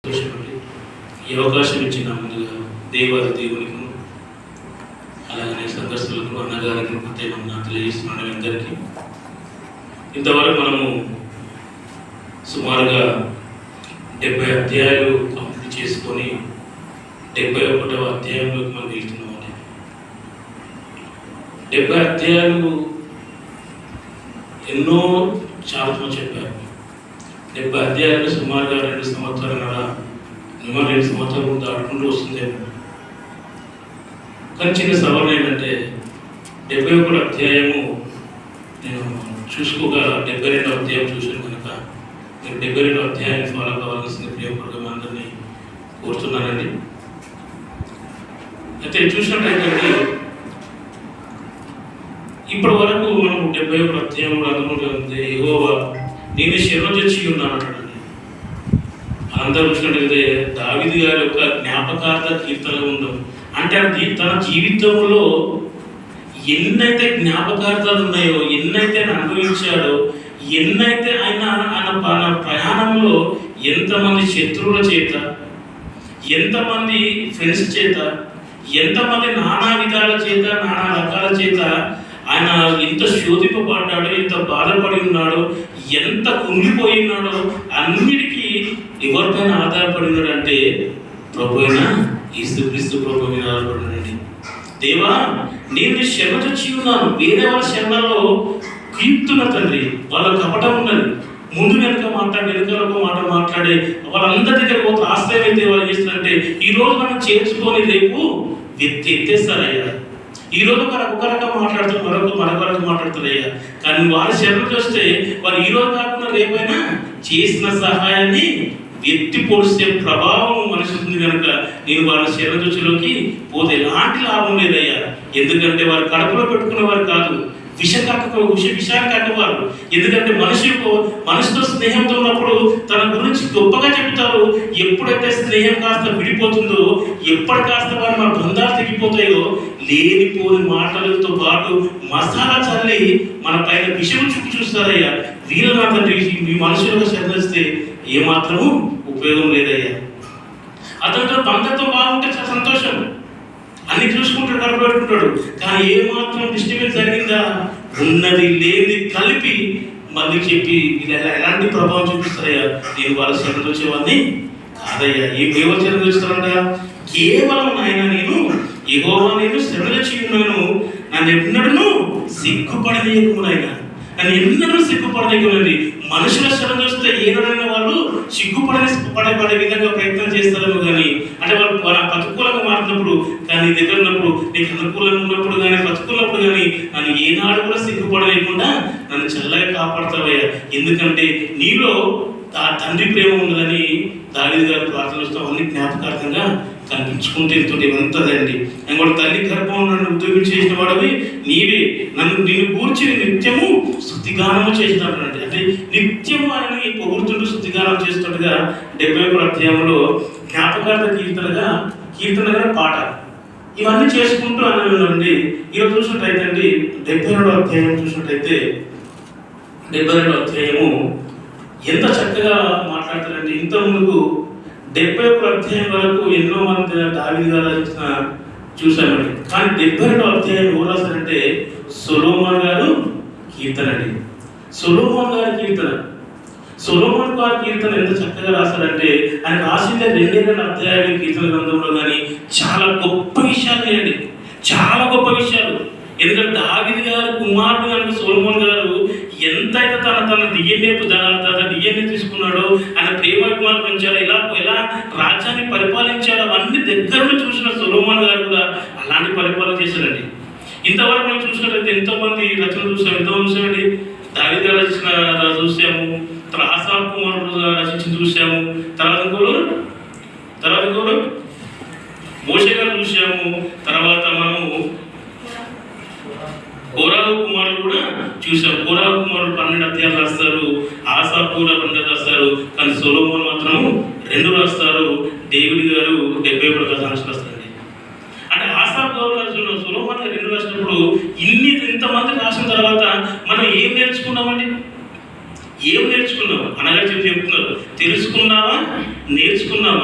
ఈ అవకాశం ఇచ్చిన ముందుగా దేవునికి అలాగనే సంఘస్థులకు అన్నగారికి ప్రత్యేకంగా తెలియజేస్తున్నాను అందరికీ. ఇంతవరకు మనము సుమారుగా 70 అధ్యాయాలు కంప్లీట్ చేసుకొని 71వ అధ్యాయంలోకి మనం వెళ్తున్నామండి. 70 అధ్యాయాలు ఎన్నో చాలా చెప్పారు. 70 అధ్యాయాలు సుమారుగా 2 సంవత్సరాలు దాటుకుంటూ వస్తుందేమో. కానీ చిన్న సవాలు ఏంటంటే 71 అధ్యాయము నేను చూసుకోగా 72వ అధ్యాయం చూసాను కనుక నేను 72వ అధ్యాయాన్ని ఫాలో కావాల్సిన ప్రియపూర్వకంగా అందరినీ కోరుతున్నానండి. అయితే చూసినట్లయితే ఇప్పటి వరకు మనం 71వ అధ్యాయంలో అనుకుంటుంది యెహోవా నేను శరణు తెచ్చి ఉన్నాను అంటాడండి. అందరూ చూసినట్లయితే దావీదు గారి యొక్క జ్ఞాపకార్థ కీర్తనలు ఉండవు. అంటే అది తన జీవితంలో ఎన్నైతే జ్ఞాపకార్థాలు ఉన్నాయో, ఎన్నైతే ఆయన అనుభవించాడో, ఎన్నైతే ఆయన ప్రయాణంలో ఎంతమంది శత్రువుల చేత, ఎంతమంది ఫ్రెండ్స్ చేత, ఎంతమంది నానా విధాల చేత, నానా రకాల చేత ఆయన ఎంత శోధింపబడ్డాడో, ఎంత బాధపడి ఉన్నాడో, ఎంత కుంగిపోయి ఉన్నాడో, అన్నిటికీ ఎవరిపైన ఆధారపడి ఉన్నాడంటే ప్రభు అయిన యేసుక్రీస్తు ప్రభు మీద ఆధారపడినాడండి. దేవా నేను శరణ తెచ్చి ఉన్నాను. వేరే వాళ్ళ శరణలో కీర్తున్న తండ్రి, వాళ్ళ కపటం ఉన్నది. ముందు వెనుక వెనుక మాట మాట్లాడే వాళ్ళందరి దగ్గర ఒక ఆశ్రయం అయితే వాళ్ళు చేస్తారంటే ఈరోజు మనం చేర్చుకొని రేపు ఎత్తేస్తారయ్యా. ఈరోజు ఒక రకం మాట్లాడుతారు, మరొక రకం మాట్లాడతారయ్యా. కానీ వారి శరణు చూస్తే వారు ఈరోజు కాకుండా రేపైనా చేసిన సహాయాన్ని ఎత్తి పొడిస్తే ప్రభావం మనిషి ఉంది కనుక నేను వాళ్ళ శరణులోకి పోతే ఎలాంటి లాభం లేదయ్యా. ఎందుకంటే వారు కడుపులో పెట్టుకునే వారు కాదు, విషయాన్ని కట్టేవారు. ఎందుకంటే మనిషితో స్నేహంతో ఉన్నప్పుడు తన గురించి గొప్పగా చెప్తారు. ఎప్పుడైతే స్నేహం కాస్త విడిపోతుందో, ఎప్పటి కాస్త వారు మన బంధాలు తెగిపోతాయో, లేనిపోని మాటలతో పాటు మసాలా చల్లి మన పైన విషయం చూస్తారయ్యా. వీళ్ళంతా మీ మనుషులుగా శ్రద్ధిస్తే ఏమాత్రము ఉపయోగం లేదయ్యా. అతనితో బంధంతో బాగుంటే చాలా సంతోషం, అన్ని చూసుకుంటాడు, గడపడుకుంటాడు. కానీ ఏమాత్రం డిస్టర్బెన్స్ జరిగిందా, ఉన్నది లేని కలిపి మళ్ళీ చెప్పి ఇది ఎలాంటి ప్రభావం చూపిస్తారయ్యా. నేను వాళ్ళ శరణ వచ్చేవాడిని కాదయ్యా. ఎవరు శరణ చూస్తారంట? కేవలం ఆయన నేను యెహోవా నేను శరణ వచ్చి ఉన్నాను, నన్ను ఎన్నడూ సిగ్గుపడనీయకు నాయన, నన్ను ఎన్నడూ సిగ్గుపడనీయకునండి. మనుషుల శరణ చూస్తే ఏదైనా వాళ్ళు పడే విధంగా ప్రయత్నం చేస్తారేమో కానీ, అంటే వాళ్ళ ప్రతికూలంగా మారినప్పుడు, కానీ దగ్గర ఉన్నప్పుడు, నీకు అనుకూలంగా ఉన్నప్పుడు కానీ, ప్రతికూలప్పుడు కానీ నన్ను ఏనాడు కూడా సిగ్గుపడలేకుండా నన్ను చల్లగా కాపాడుతావయ్యా. ఎందుకంటే నీలో ఆ తండ్రి ప్రేమ ఉన్నదని దావీదు గారు ప్రార్థనలో అవన్నీ జ్ఞాపకార్థంగా కనిపించుకుంటూ వెళ్తుంటే ఎంతదండి. ఆయన కూడా తల్లి గర్భం నన్ను ఉద్యోగం చేసిన వాడవి నీవే, నిన్ను కూర్చి నిత్యము స్తుతిగానము చేసినట్టు. అంటే నిత్యము ఆయనని పొగుడుతుంటూ స్తుతిగానం చేస్తుండగా 71వ అధ్యాయంలో జ్ఞాపకార్థ కీర్తనగా పాట ఇవన్నీ చేసుకుంటూ అనండి. ఈరోజు చూసినట్టయితే అండి 72వ అధ్యాయం చూసినట్టయితే 72వ అధ్యాయము ఎంత చక్కగా మాట్లాడతారండి. ఇంత ముందుకు 71వ అధ్యాయం వరకు ఎన్నో మంది దావీదు గారు రచించిన చూసామండి. కానీ 72వ అధ్యాయం ఎవరు రాశారంటే సొలొమోను గారు కీర్తన అండి. సొలొమోను గారి కీర్తన ఎంత చక్కగా రాశారంటే ఆయన రాసిందే 2 అధ్యాయాలు కీర్తన గ్రంథంలో. కానీ చాలా గొప్ప విషయాలు అండి, చాలా గొప్ప విషయాలు. ఎందుకంటే దావీదు గారు కుమారుడు కనుక సొలొమోను గారు ఎంతైతే తన డిఎన్ఏ తీసుకున్నాడో, ఆయన ప్రేమాభిమానం పెంచాడో, ఎలా రాజ్యాన్ని పరిపాలించాడో అవన్నీ దగ్గరలో చూసిన సొలొమోను గారు కూడా అలాంటి పరిపాలన చేశాడండి. ఇంతవరకు మనం చూసినట్లయితే ఎంతోమంది రచనలు చూసామండి. దావీదు గారు రచించిన చూసాము, తర్వాత ఆసాఫ్ కుమారుడు రచించిన చూసాము, తర్వాత ఇంకోరు మోషే గారు చూసాము. తర్వాత మనము కోరాహు కుమారులు కూడా చూసాం. కోరాహు కుమారులు 12 అధ్యాయాలు రాస్తారు, ఆసాఫ్ కూడా 12 రాస్తారు. కానీ సొలొమోను మాత్రం 2 రాస్తారు. డేవిడ్ గారు 71 రాస్తారండి. అంటే ఆసాఫ్ గారు రాసిన సొలొమోను 2 రాసినప్పుడు ఇంతమంది రాసిన తర్వాత మనం ఏం నేర్చుకున్నామండి? ఏం నేర్చుకున్నావు? అనగా చెప్తున్నారు, తెలుసుకున్నావా, నేర్చుకున్నావా?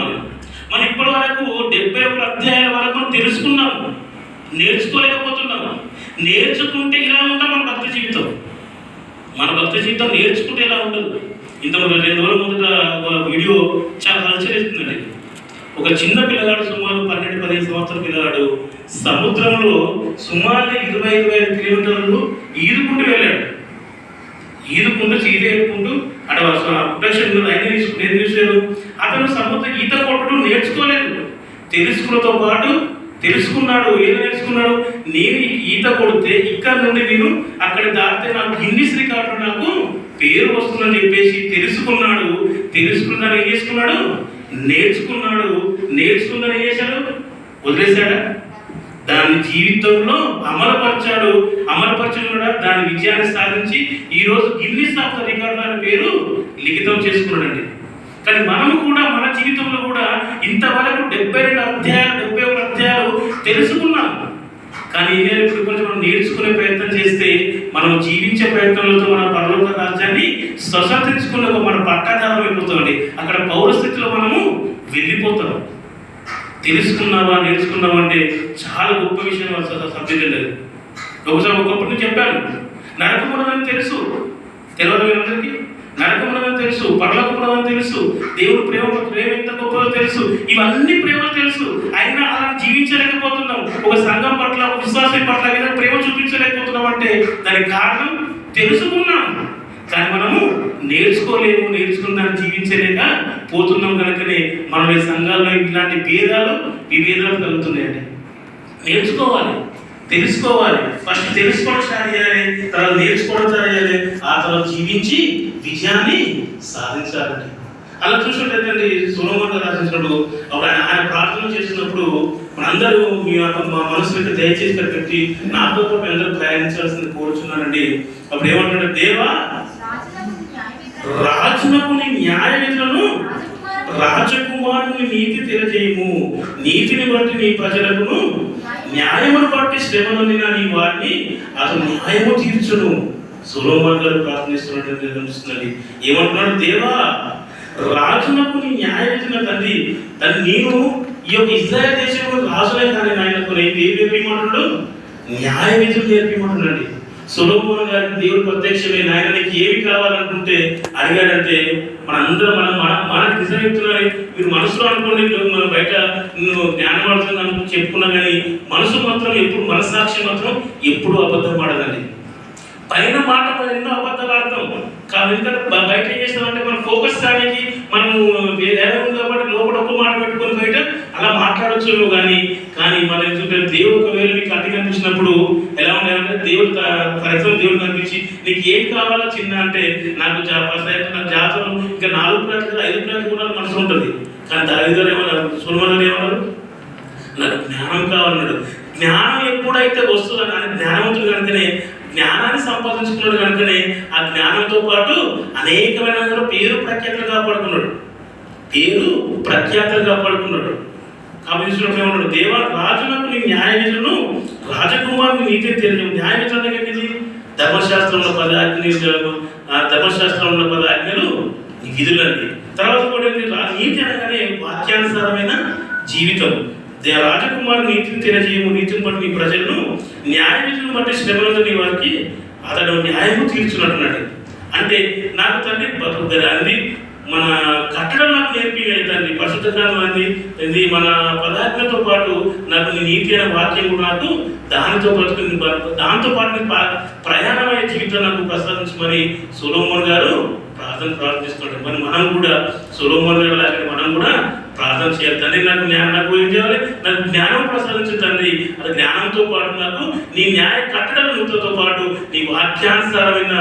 నేర్చుకోలేకపోతున్నాం. నేర్చుకుంటే ఇలా ఉంటాం మన భక్తి జీవితం. మన భక్తి జీవితం నేర్చుకుంటే ఇలా ఉండదు. ఇంత 2 రోజుల ముందట ఒక వీడియో చాలా హల్చలేస్తుందండి. ఒక చిన్న పిల్లగాడు, సుమారు 12-15 సంవత్సరాల పిల్లగాడు సముద్రంలో సుమారు 20-25 కిలోమీటర్లు ఈదుకుంటూ వెళ్ళాడు. ఈదుకుంటూ ఈదుకుంటూ అక్కడ ప్రొటెక్షన్ ఆయన తీసుకుని ఏం చేశాడు, అతను సముద్రం ఈత కొట్టడం నేర్చుకోలేదు. తెలుసుకున్నతో పాటు తెలుసుకున్నాడు. ఏదో నేర్చుకున్నాడు, నేను ఈత కొడితే ఇక్కడ నుండి నేను అక్కడ దాటితే నాకు గిన్నిస్ రికార్డు నాకు పేరు వస్తుందని చెప్పేసి తెలుసుకున్నాడు. తెలుసుకున్నాను ఏం చేసుకున్నాడు, నేర్చుకున్నాడు. నేర్చుకుందని ఏం చేశాడు, వదిలేశాడా? దాని జీవితంలో అమలుపరిచాడు. అమలుపరచకుండా దాని విజయాన్ని సాధించి ఈరోజు గిన్నిస్ ఆఫ్ ద రికార్డు అనే పేరు లిఖితం చేసుకున్నాడండి. కానీ మనము కూడా మన జీవితంలో కూడా ఇంతవరకు 72 అధ్యాయాలు 71 అధ్యాయాలు తెలుసుకున్నాం. కానీ ఇప్పుడు కొంచెం మనం నేర్చుకునే ప్రయత్నం చేస్తే మనం జీవించే ప్రయత్నాలతో మన పరలోక రాజ్యాన్ని స్వతంత్రించుకున్న మన పట్టాధారం అయిపోతామండి. అక్కడ పౌరస్థితిలో మనము వెళ్ళిపోతాం. తెలుసుకున్నావా, నేర్చుకున్నావా అంటే చాలా గొప్ప విషయం. సబ్జెక్ట్ లేదు. ఒకప్పటి నుంచి చెప్పాను, నరకం ఉన్నదని తెలుసు, తెలియదు మీరందరికీ. నరకం ఉన్నదని తెలుసు, పరలోకం ఉన్నదని తెలుసు, దేవుడు ప్రేమ ఎంత గొప్పదో తెలుసు. ఇవన్నీ ప్రేమలు తెలుసు. అయినా అలా జీవించలేకపోతున్నాం. ఒక సంఘం పట్ల, ఒక విశ్వాసం పట్ల ఏదైనా ప్రేమ చూపించలేకపోతున్నాం అంటే దానికి కారణం తెలుసుకున్నాం, కానీ మనము నేర్చుకోలేము. నేర్చుకున్నాను జీవించలేక పోతున్నాం. కనుకనే మన ఈ సంఘాల్లో ఇలాంటి విభేదాలు కలుగుతున్నాయండి. నేర్చుకోవాలి, తెలుసుకోవాలి. ఫస్ట్ తెలుసుకోవడం స్టార్ట్ చేయాలి, తర్వాత నేర్చుకోవడం స్టార్ట్ చేయాలి, ఆ తర్వాత జీవించి విజయాన్ని సాధించాలండి. అలా చూసినట్లయితే సొలొమోను గారు రాసినప్పుడు ఆయన ప్రార్థన చేసినప్పుడు మనందరూ మా మనసుకి దయచేసి పెట్టి నాతో పాటు అందరూ ప్రయాణించాల్సింది కోరుచున్నానండి. అప్పుడు ఏమంటాడు, దేవా రాజునకు నీ న్యాయ విధులను, రాజకుమారుని నీతి తెలియజేయము. నీతిని బట్టి నీ ప్రజలకు, న్యాయమును బట్టి శ్రమను నీ వారిని అతను న్యాయము తీర్చును. సొలొమోను గారు ప్రార్థిస్తున్నట్టు కనిపిస్తున్నది. ఏమంటున్నాడు, దేవా రాజునకు నీ న్యాయ విధుల తండ్రి నేను ఈ యొక్క ఇజ్రాయెల్ దేశంలో రాజులే కానీ ఆయనకు నేను ఏం నేర్పిమంటున్నాడు, న్యాయ విధులు నేర్పిమంటున్నాడు. సొలొమోను గారికి దేవుడు ప్రత్యక్షమే నాయనకి ఏమి కావాలనుకుంటే అడిగాడంటే మనందరం మనకు నిజం చెప్తున్నాయి. మీరు మనసులో అనుకోండి, మనం బయట జ్ఞానవర్ధన అనుకుని చెప్పుకున్నా కానీ మనసు మాత్రం ఎప్పుడు, మనసాక్షి మాత్రం ఎప్పుడు అబద్ధం ఆడదండి. పైన మాట ఎన్నో అబద్ధాలు ఆడతాం. ఎందుకంటే బయట ఏం చేస్తామంటే మనం ఫోకస్ కానికి మనం వేరే కాబట్టి లోపల ఒక మాట పెట్టుకొని బయట అలా మాట్లాడచ్చు. కానీ మనం ఏంటంటే దేవుడు ఒకవేళ మీకు అడ్డు కనిపించినప్పుడు ఎలా ఉండాలంటే, దేవుడు ఫర్ ఎగ్జాంపుల్ దేవుడు కనిపించి నీకు ఏం కావాలో చిన్న అంటే నాకు జాతరలు ఇంకా 4 ప్లేట్లు 5 ప్లేట్లు కూడా మనసు ఉంటుంది. కానీ దారిద్ర్యం ఏమన్నారు, సొలొమోను ఏమన్నారు, నాకు జ్ఞానం కావాలన్నాడు. జ్ఞానం ఎప్పుడైతే వస్తుందని ఆయన జ్ఞానవంతుడు కనుకనే జ్ఞానాన్ని సంపాదించుకున్నాడు. కనుకనే ఆ జ్ఞానంతో పాటు అనేకమైన పేరు ప్రఖ్యాతలు కాపాడుకున్నాడు. కాబట్టి ఏమన్నాడు, దేవా రాజునకు నీ న్యాయ విధులను, రాజకుమారుని నీతి తెలియజేయము. న్యాయ విధుల దగ్గర ధర్మశాస్త్రంలో 10 ఆజ్ఞలు, ధర్మశాస్త్రంలో ఉన్న 10 ఆజ్ఞలు విధులండి. తర్వాత కూడా నీతి అనగానే వాక్యానుసారమైన జీవితం. రాజకుమారు నీతిని తెలియజేయము. నీతిని బట్టి నీ ప్రజలను, న్యాయ విధులను బట్టి శ్రమలతో నీ వారికి అతడు న్యాయము తీర్చున్నట్టున్నాడు. అంటే నాకు తండ్రి అది మన కట్టడం నాకు నేర్పించాడు తండ్రి. పరిశుద్ధ గ్రంథం అంది ఇది మన పదార్థంతో పాటు నాకు నీ నీతి అనే వాక్యం కూడా నాకు దాంతో పాటు ప్రయాణమైన జీవితం నాకు ప్రసాదించమని సొలొమోను గారు ప్రార్థిస్తున్నాడు. మరి మనం కూడా సొలొమోను గారు లాగా మనం కూడా ప్రార్థన చేయాలి. తండ్రి నాకు ఏం చేయాలి, నాకు జ్ఞానం ప్రసాదించు తండ్రి. అది జ్ఞానంతో పాటు నాకు నీ న్యాయ కట్టడలతో పాటు నీ వాక్యానుసారమైన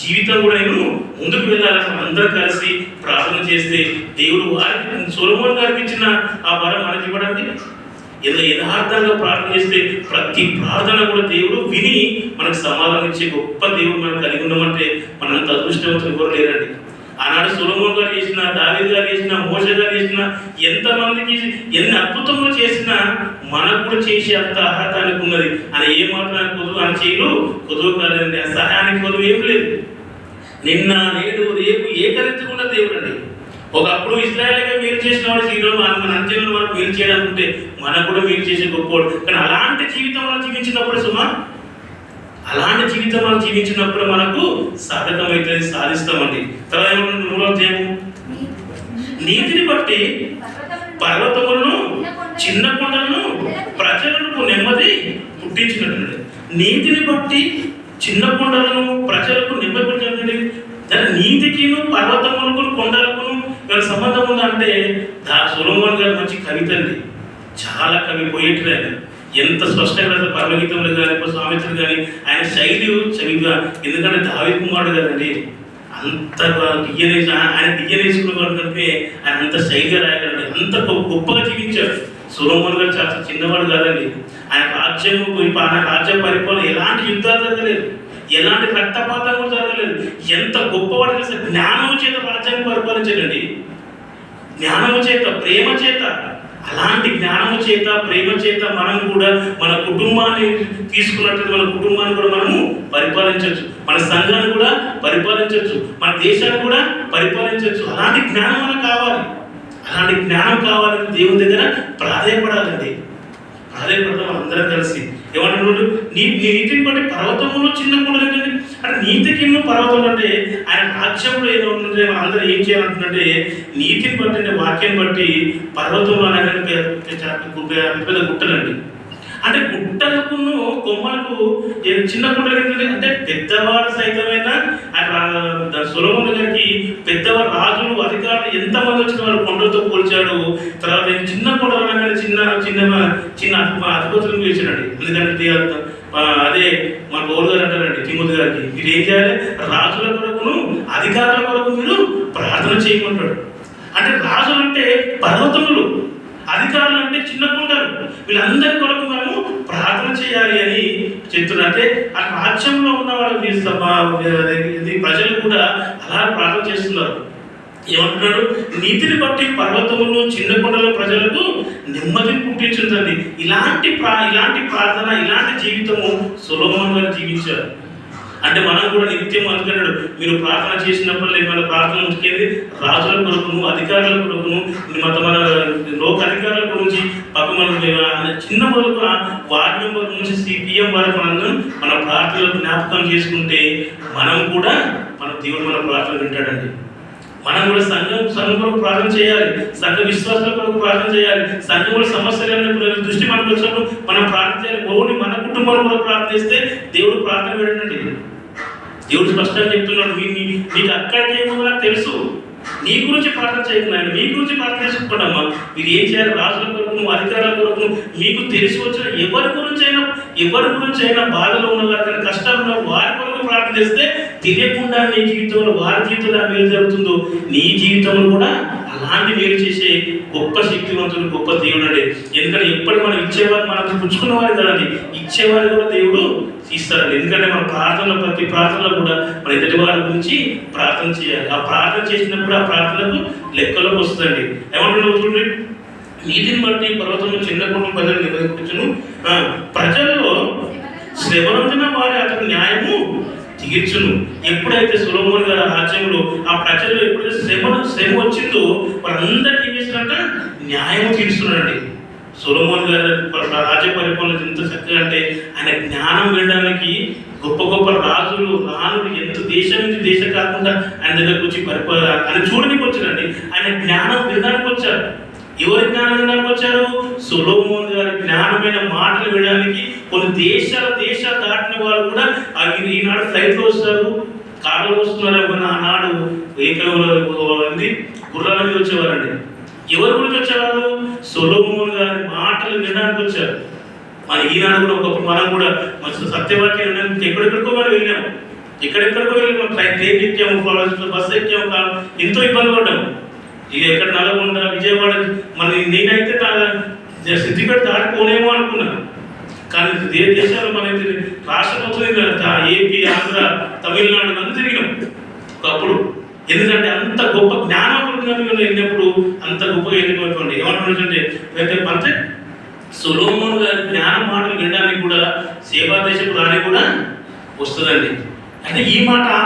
జీవితం కూడా నేను ముందుకు వెళ్ళాలని అందరూ కలిసి ప్రార్థన చేస్తే దేవుడు వారికి సొలొమోను గారికి ఇచ్చిన ఆ వరం మనకి ఇవ్వడానికి ఏదో యథార్థంగా ప్రార్థన చేస్తే ప్రతి ప్రార్థన కూడా దేవుడు విని మనకు సమాధానం ఇచ్చే గొప్ప దేవుడు మనం కలిగి ఉన్నామంటే మనంత అదృష్టవంతులు ఎవరు లేరండి. ఆనాడు సొలొమోను గారు చేసిన, దావీదు గారు చేసిన, మోషే గారు చేసిన, ఎంతమందికి ఎన్ని అద్భుతములు చేసినా మనకు కూడా చేసే అంత అర్హత ఉన్నది. అని ఏ మాట్లాడిన కొదువు అని చేయలు కొదువు కాలేదండి. ఆ సహాయానికి కొదువు ఏం లేదు. నిన్న నేడు రేపు ఏకరీతిగా ఉన్న దేవుడు అండి. ఒకప్పుడు ఇజ్రాయేల్గా మేలు చేసిన వాడు ఈరోజు మన అంచెలను మనం మేలు చేయాలనుకుంటే మనకు కూడా మేలు చేసే గొప్పవాడు. కానీ అలాంటి జీవితం మనం జీవించినప్పుడు సుమా, అలాంటి జీవితం మనం జీవించినప్పుడు మనకు సాధకమైతే సాధిస్తామండి. తర్వాత ఏమన్నా 3వ అధ్యాయము, నీతిని బట్టి పర్వతములను చిన్న కొండలను ప్రజలకు నెమ్మది పుట్టించినట్టు. నీతిని బట్టి చిన్న కొండలను ప్రజలకు నెమ్మది పుట్టించినట్టు. దాని నీతికిను పర్వతములకు కొండలకు సంబంధం ఉందంటే సొలొమోను గారు మంచి కవిత అండి, చాలా కవి పోయేట్లు ఆయన. ఎంత స్పష్టంగా పర్వగీతంలో కానీ సామెతలు కానీ ఆయన శైలి చవిగా. ఎందుకంటే దావీదు కుమారుడు కదండి, అంత ఆయన బియ్యనేసుకున్న కంటే ఆయన అంత శైలిగా రాయగలండి, అంత గొప్పగా జీవించాడు. సొలొమోను గారు చాలా చిన్నవాడు కాదండి. ఆయన రాజ్యము ఆయన రాజ్య పరిపాలన ఎలాంటి యుద్ధాలు జరగలేదు, ఎలాంటి రక్తపాతం కూడా జరగలేదు. ఎంత గొప్పవాడు తెలిసి జ్ఞానము చేత రాజ్యాన్ని పరిపాలించాడండి, జ్ఞానము చేత, ప్రేమ చేత. అలాంటి జ్ఞానము చేత, ప్రేమ చేత మనం కూడా మన కుటుంబాన్ని తీసుకున్నట్టు మన కుటుంబాన్ని కూడా మనము పరిపాలించవచ్చు, మన సంఘాన్ని కూడా పరిపాలించవచ్చు, మన దేశాన్ని కూడా పరిపాలించవచ్చు. అలాంటి జ్ఞానం మనకు కావాలి. అలాంటి జ్ఞానం కావాలని దేవుని దగ్గర ప్రాధాయపడాలండి. ప్రాధాయపడతాం అందరం కలిసి. ఏమంటున్నాడు, నీతిని బట్టి పర్వతంలో చిన్న కొండలు ఏంటంటే, అంటే నీతికి పర్వతం అంటే ఆయన రాజ్యంలో ఏదో ఉంటుంటే మనం అందరూ ఏం చేయాలంటుంటే, నీతిని బట్టి అంటే వాక్యాన్ని బట్టి పర్వతంలో అనేది పెద్ద గుట్టలండి. అంటే గుట్టలకు కొమ్మలకు చిన్న కొండలు ఏంటంటే, అంటే పెద్దవాడు సైతమైన సొలొమోను గారికి పెద్దవారు, రాజులు, అధికారులు ఎంతమంది వచ్చిన వాళ్ళు కొండలతో పోల్చాడు. తర్వాత చిన్న కొండలు అనగానే చిన్న చిన్న చిన్న అద్భుతం చేశాడండి. ఎందుకంటే అదే మన పౌలు గారు అంటారండి తిమోతి గారికి, మీరు ఏం చేయాలి, రాజుల కొరకును అధికారుల కొరకు మీరు ప్రార్థన చేయమంటాడు. అంటే రాజులు అంటే పర్వతములు, అధికారులు అంటే చిన్న కొండలు, వీళ్ళందరి కొరకు మనము ప్రార్థన చేయాలి అని చెప్తున్నారు. అంటే ఆ రాజ్యంలో ఉన్న వాళ్ళు ప్రజలు కూడా అలా ప్రార్థన చేస్తున్నారు. ఏమంటున్నాడు, నీతిని బట్టి పర్వతములు చిన్న కొండల ప్రజలకు నెమ్మదిని పుట్టించుంటుంది. ఇలాంటి ప్రార్థన, ఇలాంటి జీవితము సొలొమోను గారు జీవించారు. అంటే మనం కూడా నిత్యం అనుకున్నాడు, మీరు ప్రార్థన చేసినప్పుడు మన ప్రార్థన ముఖ్యంగా రాజుల కొరకును, అధికారుల కొరకును, మన లోక అధికారుల గురించి మన చిన్న వరకు వార్డు మెంబర్ నుంచి సిపిఎం వరకు మన ప్రార్థనలు జ్ఞాపకం చేసుకుంటే మనం కూడా మన దేవుడు మన ప్రార్థన వింటాడండి. మనం కూడా సంఘం కొరకు ప్రార్థన చేయాలి, సంఘ విశ్వాసాల కొరకు ప్రార్థన చేయాలి. సంఘంలో సమస్యలు దృష్టి మనకు వచ్చినప్పుడు మనం ప్రార్థన చేయాలి. ఓన్లీ మన కుటుంబాల కొరకు ప్రార్థన చేస్తే దేవుడు ప్రార్థన వినండి. దేవుడు స్పష్టంగా చెప్తున్నాడు, మీకు అక్కడికి ఏమో నాకు తెలుసు, నీ గురించి ప్రార్థన చేయకున్నాను, మీ గురించి ప్రార్థన చేసుకోండమ్మా. మీరు ఏం చేయాలి, రాజుల కొరకు, అధికారుల కొరకు, మీకు తెలిసి వచ్చిన ఎవరి గురించి అయినా బాధలో ఉన్నవారు, కష్టాలు ఉన్న వారి కొరకు ప్రార్థన చేస్తే తెలియకుండా నీ జీవితంలో, వారి జీవితంలో మేలు జరుగుతుందో, నీ జీవితంలో కూడా అలాంటి మేలు చేసే గొప్ప శక్తివంతుడు, గొప్ప దేవుడు అండి. ఎందుకంటే ఎప్పటి మనం ఇచ్చేవారు, మనం పుచ్చుకున్న వారు కదండి, ఇచ్చేవారు కూడా దేవుడు ఇస్తారండి. ఎందుకంటే మన ప్రార్థనలో, ప్రతి ప్రార్థనలో కూడా మన ఎదుటి వారి గురించి ప్రార్థన చేయాలి. ఆ ప్రార్థన చేసినప్పుడు ఆ ప్రార్థనకు లెక్కలోకి వస్తుందండి. ఏమంటున్నావు చూడండి, నీతిని బట్టి పర్వతంలో చిన్న కొండ ప్రజలు నిర్వహించును, ప్రజల్లో శ్రమనందున వారి అతను న్యాయము తీర్చును. ఎప్పుడైతే సొలొమోను గారి రాజ్యంలో ఆ ప్రజలు ఎప్పుడైతే శ్రమ వచ్చిందో వారందరికీ ఏం చేస్తున్నారంట, న్యాయం తీరుస్తున్నారండి. సొలొమోను గారి రాజ్య పరిపాలన ఎంత చక్కగా అంటే, ఆయన జ్ఞానం వినడానికి గొప్ప గొప్ప రాజులు, రాణులు ఎంత దేశం నుంచి దేశం కాకుండా ఆయన దగ్గరకు వచ్చి ఆయన చూడడానికి వచ్చారండి. ఆయన జ్ఞానం వినడానికి వచ్చారు. ఎవరి జ్ఞానం వినడానికి వచ్చారు? సొలొమోను గారి జ్ఞానమైన మాటలు వినడానికి. కొన్ని దేశాలు దాటిన వాళ్ళు కూడా ఈనాడు ఫ్లైట్లో వస్తారు, కార్లో వస్తున్నారు. ఆనాడు గుర్రాల మీద వచ్చేవారండి. ఎవరి గురించి వచ్చేవారు? సొలొమోను గారి మాటలు వినడానికి వచ్చారు. మన ఈనాడు కూడా ఒకప్పుడు మనం కూడా సత్యవాక్యం వినడానికి ఎక్కడెక్కడికో మనం వెళ్ళాము, ట్రైన్ ఎక్కాము, బస్సు ఎక్కాము, ఎంతో ఇబ్బంది పడ్డాము. ఇక ఎక్కడ నల్గొండ, విజయవాడ, నేనైతే సిద్దిపేట దాటిపోనేమో అనుకున్నాను. కానీ దేశాలు మన రాష్ట్రం మొత్తం ఏపీ, ఆంధ్ర, తమిళనాడు అంతా తిరిగినాం ఒకప్పుడు. ఎందుకంటే అంత గొప్ప జ్ఞానపూర్ణంగా వెళ్ళినప్పుడు అంత గొప్పగా వెళ్ళిపోతుంది. ఏమంటున్నాడంటే అంటే సొలొమోను గారి జ్ఞాన మాటలు వినడానికి కూడా సేవా దేశపు రాని కూడా వస్తుందండి. అంటే ఈ మాట ఆ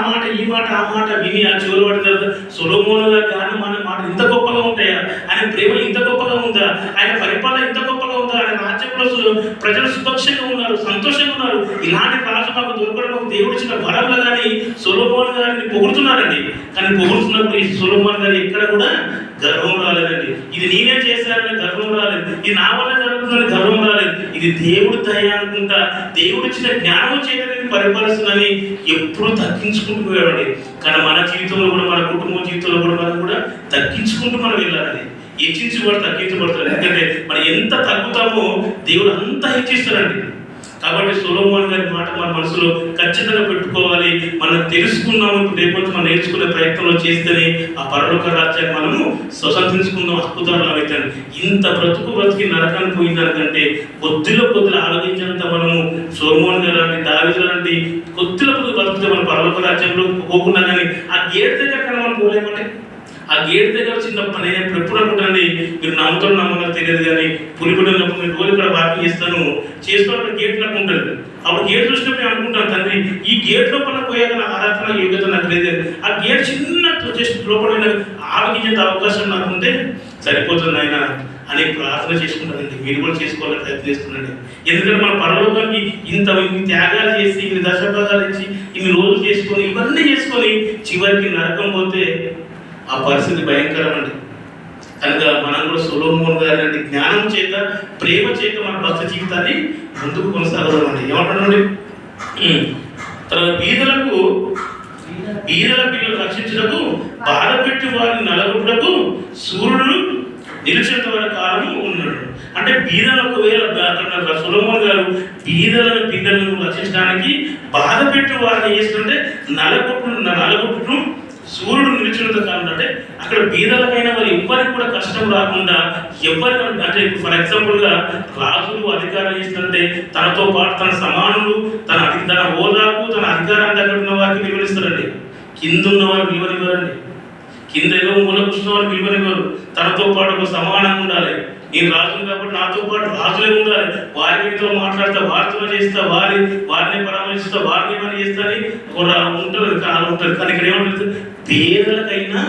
మాట విని ఆ చివరి పడిన తర్వాత సొలొమోను గారి జ్ఞానం మన మాట ఇంత గొప్పగా ఉంటాయా, ఆయన ప్రేమ ఇంత గొప్పగా ఉందా, ఆయన పరిపాలన ఇంత గొప్పగా ఉందా, ఆయన రాజ్యంలో ప్రజలు సుపక్షంగా ఉన్నారు, సంతోషంగా ఉన్నారు, ఇలాంటి రాజు మాకు దొరకడం మాకు దేవుడు ఇచ్చిన వరంలో కానీ సొలొమోను గారిని పొగుడుతున్నారండి. కానీ పొగుడుతున్నప్పుడు ఈ సొలొమోను గారు ఎక్కడ కూడా గర్వం రాలేదండి. ఇది నేనే చేశానని గర్వం రాలేదు, ఇది నా వల్ల జరుగుతుందని గర్వం రాలేదు, ఇది దేవుడు దయ అనుకుంటా, దేవుడు ఇచ్చిన జ్ఞానం చేత నేను పరిపాలిస్తుందని ఎప్పుడు తగ్గించుకుంటూ పోయాడండి. కానీ మన జీవితంలో కూడా, మన కుటుంబం జీవితంలో కూడా మనం కూడా తగ్గించుకుంటూ మనం వెళ్ళాలండి. హెచ్చించి కూడా తగ్గించబడతాడు. ఎందుకంటే మనం ఎంత తగ్గుతామో దేవుడు అంత హెచ్చిస్తాడండి. కాబట్టి సొలొమోను గారి మాట మన మనసులో ఖచ్చితంగా పెట్టుకోవాలి. మనం తెలుసుకున్నాము, రేపటి మనం నేర్చుకునే ప్రయత్నంలో చేస్తేనే ఆ పరలోక రాజ్యాన్ని మనము స్వతంత్రించుకుందాం, హక్కుదారులు అవుతాం. ఇంత బ్రతికి నరకాన్ని పోయిందనుకంటే కొద్దిలో ఆలోచించినంత మనము సొలొమోను గారు లాంటి, దావీదు లాంటి కొద్దిలో బ్రతికితే మన పరలోక రాజ్యంలో పోకుండా, కానీ ఆ గేట్ దగ్గర కానీ మనం పోలేమంటే ఆ గేట్ దగ్గర చిన్నప్పుడు నేను ఎప్పుడు అనుకుంటానండి, మీరు నమ్ముతారు నమ్మకం తెలియదు కానీ పులిపడినప్పుడు నేను రోజు ఇక్కడ వాకింగ్ చేస్తాను అక్కడ గేట్ నాకు ఉంటుంది. అప్పుడు గేట్ చూసినప్పుడు నేను అనుకుంటాను, తండ్రి ఈ గేట్ లోపల పోయాక నా ఆరాధన యోగ్యత నాకు లేదు, ఆ గేట్ చిన్న జస్ట్ లోపల ఆలోచించే అవకాశం నాకు ఉంటే సరిపోతుంది ఆయన అని ప్రార్థన చేసుకుంటానండి. మీరు కూడా చేసుకోవాలని ప్రయత్నిస్తున్నాండి. ఎందుకంటే మన పరలోకానికి ఇంత త్యాగాలు చేసి, ఇన్ని దశభాగాలు ఇచ్చి, ఇన్ని రోజులు చేసుకొని, ఇవన్నీ చేసుకొని చివరికి నరకం పోతే ఆ పరిస్థితి భయంకరమండి. కనుక మనం కూడా సొలొమోను గారి లాంటి జ్ఞానం చేత, ప్రేమ చేత మన భక్త జీవితాన్ని ముందుకు కొనసాగదామండి. ఏమంటానండి, తర్వాత బీదల పిల్లలు రక్షించడకు, బాధపెట్టి వారిని నలగొట్టుటకు సూర్యుడు నిలిచేంత వరకు కాలము ఉన్నాడు. అంటే బీదలు ఒకవేళ అక్కడ సొలొమోను గారు బీదల పిల్లలను రక్షించడానికి బాధపెట్టి వారిని చేస్తుంటే నలగొట్టును సూర్యుడు నిలిచినంత కాలం. అంటే అక్కడ బీదలకైనా వారు ఎవరికి కూడా కష్టం రాకుండా, ఎవరికి అంటే ఫర్ ఎగ్జాంపుల్గా రాజులు అధికారం చేస్తుంటే తనతో పాటు తన సమానులు, తన హోదాకు, తన అధికారాన్ని దగ్గర ఉన్న వారికి విలువనిస్తారండి. కింద ఉన్న వారు విలువనివ్వరండి. కింద ఏదో మూల కూర్చున్న వారు విలువనివ్వరు. తనతో పాటు ఒక సమానంగా ఉండాలి. నేను రాజును కాబట్టి నాతో పాటు రాజులే ఉండాలి, వారితో మాట్లాడతా, వారితో చేస్తా, వారిని పరామర్శిస్తా, వారిని పని చేస్తా అని ఉంటుంది, కాలం ఉంటుంది. కానీ ఇక్కడ ఏమంటుంది, పేదలకైనా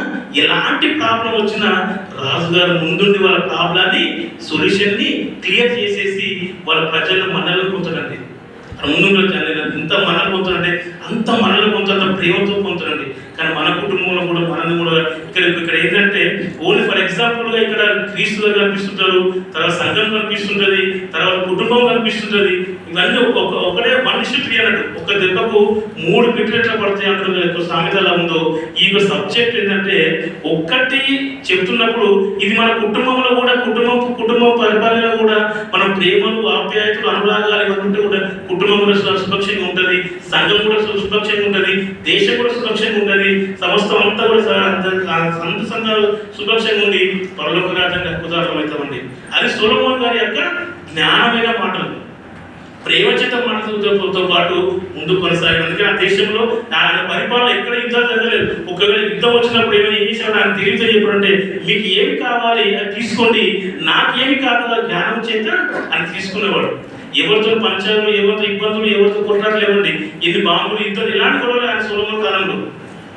ఎలాంటి ప్రాబ్లం వచ్చినా రాజుగారు ముందుండి వాళ్ళ ప్రాబ్లాన్ని, సొల్యూషన్ని క్లియర్ చేసేసి వాళ్ళ ప్రజలను మనల్ని పొందుతాడండి. ముందు ఇంత మనల్ని పొందుతాడంటే అంత మనల్ని పొందుతా, ప్రేమతో పొందుతాడండి. కానీ మన కుటుంబంలో కూడా మనల్ని కూడా ఇక్కడ ఏంటంటే ఓన్లీ ఫర్ ఎగ్జాంపుల్గా ఇక్కడ క్రీస్తులు కనిపిస్తుంటారు, తర్వాత సంఘం కనిపిస్తుంటుంది, తర్వాత కుటుంబం కనిపిస్తుంటుంది. ఇవన్నీ ఒకటే 1:3 అన్నట్టు, ఒక దెబ్బకు 3 పిట్లు ఎట్లా పడతాయి అంటారు సామెతలా ఉందో. ఈ సబ్జెక్ట్ ఏంటంటే ఒక్కటి చెప్తున్నప్పుడు ఇది మన కుటుంబంలో కూడా, కుటుంబం పరిపాలన కూడా మన ప్రేమలు, ఆప్యాయతలు, అనురాగాలు ఇవన్నీ కూడా కుటుంబం కూడా సురక్షంగా ఉంటుంది, సంఘం కూడా సురక్షంగా ఉంటుంది, దేశం కూడా సురక్షంగా ఉంటుంది, సమస్తం అంతా కూడా సంఘాలు సురక్షంగా ఉండి పరలోక రాజ్యానికి హక్కుదారులం అవుతామండి. అది సొలొమోను గారి యొక్క జ్ఞానమైన మాటలు, ప్రేమచేత మాటలతో పాటు ముందుకు కొనసాగారు. అందుకే ఆ దేశంలో ఆయన పరిపాలన ఎక్కడ యుద్ధాలు జరగలేదు. ఒకవేళ యుద్ధం వచ్చినప్పుడు ఏమైనా చేశాడు ఆయన తెలివితో చెప్పాడంటే, మీకు ఏమి కావాలి అది తీసుకోండి, నాకేమి కాదు జ్ఞానం చేత అని తీసుకునేవాడు. ఎవరితో పంచాలు, ఎవరితో ఇబ్బందులు, ఎవరితో కొట్లాటలు ఇవ్వండి, ఎన్ని బాంబులు, యుద్ధాలు, ఇలాంటి గొడవలు ఆయన సొలొమోను కాలంలో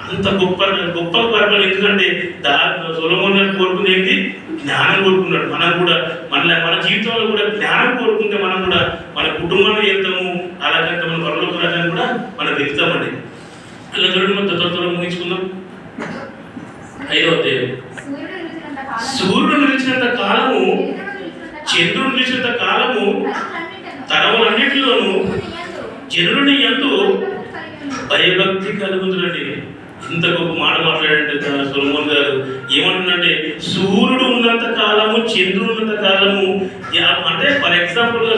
అంత గొప్ప పరిపాలన. ఎందుకంటే సొలొమోను గారు కోరుకునేది జ్ఞానం కోరుకున్నాడు. మనం కూడా మన జీవితంలో కూడా జ్ఞానం కోరుకుంటే మనం కూడా మన కుటుంబాన్ని వెళ్తాము, అలాగే మన పరలోక రాజ్యాన్ని కూడా మనం వెళ్తామండి. అలా చూడండి, మనం త్వరగా ముగించుకుందాం. 5వ అధ్యాయం. సూర్యుడు నిలిచినంత కాలము, చంద్రుడు నిలిచినంత కాలము, తరములన్నిటిలోనూ జనుని యందు భయభక్తి కలుగుతుందండి. ఇంత గొప్ప మాట మాట్లాడంటే సొలొమోను గారు ఏమంటుందంటే, సూర్యుడు ఉన్నంత కాలము, చంద్రుడు ఉన్నంత కాలము. అంటే ఫర్ ఎగ్జాంపుల్గా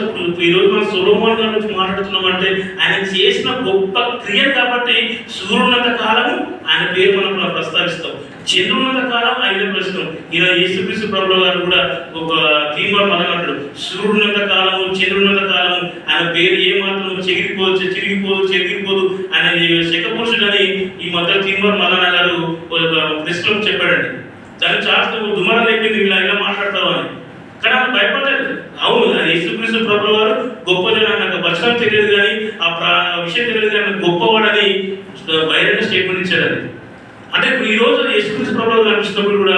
ఈరోజు మనం సొలొమోను గారి గురించి మాట్లాడుతున్నామంటే ఆయన చేసిన గొప్ప క్రియ కాబట్టి సూర్యుడు ఉన్నంత కాలము ఆయన పేరు మనం ప్రస్తావిస్తాం, చంద్రుడు ఉన్నంత కాలం ఆయన ప్రశ్నం. ఈయన యేసుక్రీస్తు ప్రభువు గారు కూడా ఒక తీర్మానం అన్నాడు, సూర్యుడు ఉన్నంత కాలము, చంద్రుడు ఉన్నంత కాలము ఆయన పేరు ఏ మాత్రం చెరిగిపోదు ఆయన శక పురుషుడు అని ఈ మధ్య తీర్మానం మల్లన్న గారు ప్రెస్లో చెప్పాడండి. దాన్ని చాలా దుమారం అయిపోయింది, ఇలా మాట్లాడతావు అని. కానీ భయపడలేదు. అవును, యేసుక్రీస్తు ప్రభువు గారు గొప్ప జనం, నాకు వచనం తెలియదు కానీ ఆ విషయం తెలియదు కానీ గొప్పవాడని బహిరంగ స్టేట్మెంట్ ఇచ్చాడని. అంటే ఇప్పుడు ఈ రోజు యేసుక్రీస్తు ప్రభువు కనిపిస్తున్నప్పుడు కూడా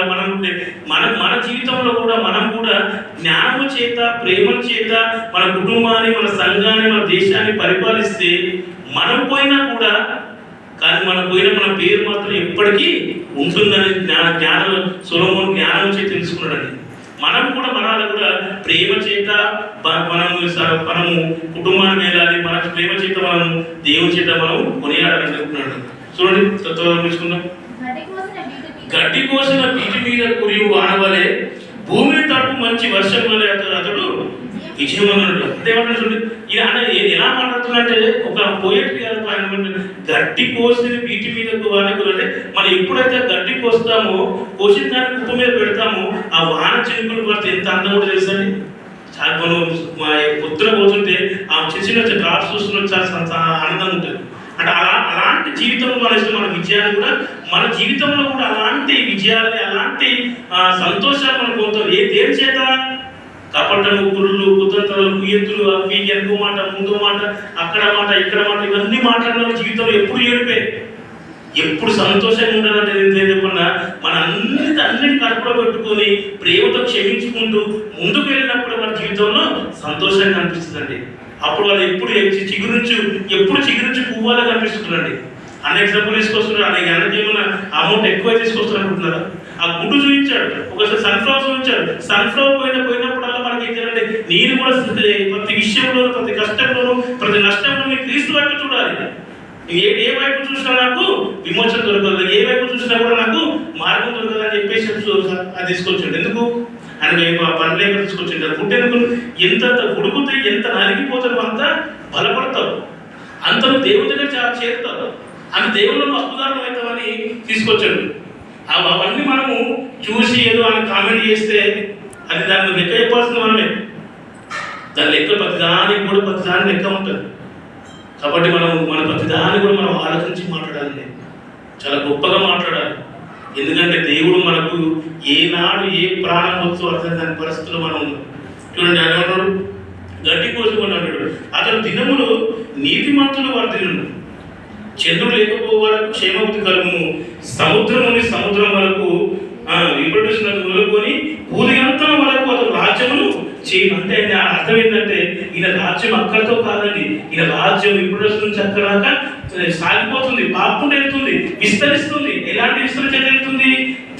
మన జీవితంలో కూడా మనం కూడా జ్ఞానము చేత ప్రేమ చేత మన కుటుంబాన్ని, మన సంఘాన్ని, మన దేశాన్ని పరిపాలిస్తే మనం పోయినా కూడా కానీ మన పేరు మాత్రం ఎప్పటికీ ఉంటుందని జ్ఞానం సొలొమోను జ్ఞానం చేత తెలుసుకున్నాడండి. మనం కూడా కూడా ప్రేమ చేత మనము కుటుంబాన్ని వెళ్ళాలి, మన ప్రేమ చేత మనం దేవుని చేత మనం కొనియాడాలని చెప్తున్నాడు. చూడండి తీసుకుందాం. గడ్డి కోసిన వీటి మీద కురియు వానవలే, భూమి తడుపు మంచి వర్షం వలె అతడు విజయమన్నాడు. అంటే ఏమంటాడు చూడండి, ఆయన ఎలా మాట్లాడుతున్నట్టే ఒక పోయట్రీ గడ్డి కోసిన వీటి మీద వానకులు. అంటే మనం ఎప్పుడైతే గడ్డి కోస్తామో, కోసిన దాన్ని కుప్ప మీద పెడతామో ఆ వాన చినుకులు పడితే ఎంత అందం కూడా తెలుసండి. చాలా మనం పొద్దున పోతుంటే ఆ చిన్న డ్రాప్స్ చూస్తున్నట్టు చాలా ఆనందంగా ఉంటుంది. అంటే అలాంటి జీవితం మన విజయాన్ని కూడా మన జీవితంలో కూడా అలాంటి విజయాన్ని, అలాంటి సంతోషాలు మనం పొందుతాం. దేని చేత? కపటము, కురులు, కుతంత్రాలు, కుయ్యత్తులు, అవి వెనుక మాట, ముందు మాట, అక్కడ మాట, ఇక్కడ మాట, ఇవన్నీ మాట్లాడిన జీవితంలో ఎప్పుడు ఏడిపోయి ఎప్పుడు సంతోషంగా ఉండాలంటే చెప్పకుండా మన అన్నిటి కడుపులో పెట్టుకొని ప్రేమతో క్షమించుకుంటూ ముందుకు వెళ్ళినప్పుడు మన జీవితంలో సంతోషంగా అనిపిస్తుందండి. అప్పుడు వాళ్ళు ఎప్పుడు చిగురించి పువ్వాలా కనిపిస్తుందండి. అన్న ఎగ్జాంపుల్ తీసుకొస్తున్నారు. ఆయనకి ఏమైనా అమౌంట్ ఎక్కువ తీసుకొస్తున్నారు అనుకుంటున్నారా? ఆ గుడ్డు చూపించాడు, ఒకసారి సన్ఫ్లవర్ చూపించాడు. సన్ఫ్లవర్ పోయినప్పుడల్లా మనకి ఏం చేయాలంటే నేను కూడా ప్రతి విషయంలోనూ, ప్రతి కష్టంలోనూ, ప్రతి నష్టంలోనూ క్రీస్తు వైపు చూడాలి. ఏ వైపు చూసినా నాకు విమోచన దొరకదు, ఏ వైపు చూసినా కూడా నాకు మార్గం దొరకదు అని చెప్పేసి అది తీసుకొచ్చాడు. ఎందుకు? అని పనులేక తీసుకొచ్చిండు. పుట్టేందుకు ఎంత ఉడుకుతే, ఎంత నలిగిపోతావు, అంత బలపడతావు, అంత దేవుని దగ్గర చాలా చేరుతావు, అని దేవుళ్ళను అద్భుతాలు అవుతామని తీసుకొచ్చాడు. అవన్నీ మనము చూసి ఏదో అని కామెంట్ చేస్తే అది దాన్ని లెక్క చెప్పాల్సింది మనమే. దాని లెక్క ప్రతిదానికి లెక్క ఉంటుంది. కాబట్టి మన ప్రతిదాన్ని కూడా మనం ఆలోచించి మాట్లాడాలి, చాలా గొప్పగా మాట్లాడాలి. ఎందుకంటే దేవుడు మనకు ఏనాడు ఏ ప్రాణం వస్తూ అర్థం కాని పరిస్థితుల్లో మనం ఉన్నాం. చూడండి, ఆయన ఏమన్నాడు? గడ్డి కోసుకున్నాడు. అతను దినములు నీతిమంతులు వర్ధిల్లును, చంద్రుడు లేకపో వరకు క్షేమవతి కలుగును, సముద్రం వరకు విపడుతున్న మొదలుకొని భూదిగంతం వరకు అతను రాజ్యములు చేయను. అంటే అర్థం ఏంటంటే ఈయన రాజ్యం అక్కడితో కాదండి, ఈయన రాజ్యం ఇప్పుడు నుంచి అక్కడాక సాగిపోతుంది, పాపుకుంటూ వెళ్తుంది, విస్తరిస్తుంది. ఎలాంటి విస్తరించ వెళ్తుంది?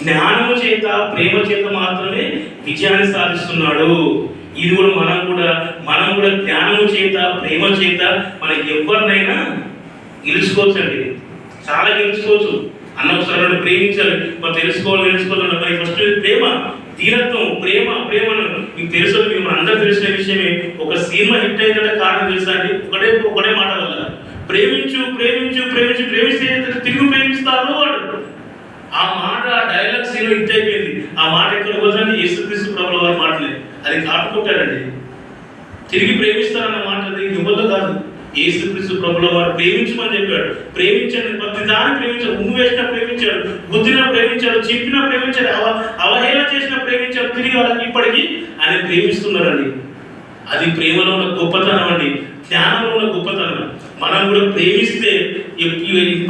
జ్ఞానము చేత, ప్రేమ చేత మాత్రమే విజయాన్ని సాధిస్తున్నాడు. ఇది కూడా మనం కూడా జ్ఞానము చేత, ప్రేమ చేత మనకి ఎవరినైనా గెలుచుకోవచ్చు అండి, చాలా గెలుచుకోవచ్చు. అన్నవసరాలు ప్రేమించాలి, మరి తెలుసుకోవాలి. మరి ఫస్ట్ ప్రేమ, దీనత్వం, ప్రేమను మీకు తెలుసు, మీకు అందరూ తెలిసిన విషయమే. ఒక సినిమా హిట్ అయిందంటే కారణం తెలుసా అండి? ఒకటే మాట వల్ల. ప్రేమిస్తే తిరిగి ప్రేమిస్తారు వాడు. ఆ మాట, ఆ డైలాగ్ సినిమా హిట్ అయిపోయింది. ఆ మాట ఎక్కడ పోదండి? యేసుక్రీస్తు ప్రభువుల వారి మాటలే. అది కాటుకుంటాడండి. తిరిగి ప్రేమిస్తారన్న మాట అది ఇవ్వదు కాదు. యేసుక్రీస్తు ప్రభువుల వారు ప్రేమించమని చెప్పాడు. ప్రేమించండి, ప్రతిదాన్ని ప్రేమించాడు. ఉమ్ము వేసినా ప్రేమించాడు, గుద్దినా ప్రేమించాడు, చెప్పినా ప్రేమించాడు, అవహేళన చేసినా ప్రేమించాడు. తిరిగి వాళ్ళకి ఇప్పటికీ ఆయన ప్రేమిస్తున్నారండి. అది ప్రేమలో ఉన్న గొప్పతనం అండి, జ్ఞానంలో ఉన్న గొప్పతనం. మనం కూడా ప్రేమిస్తే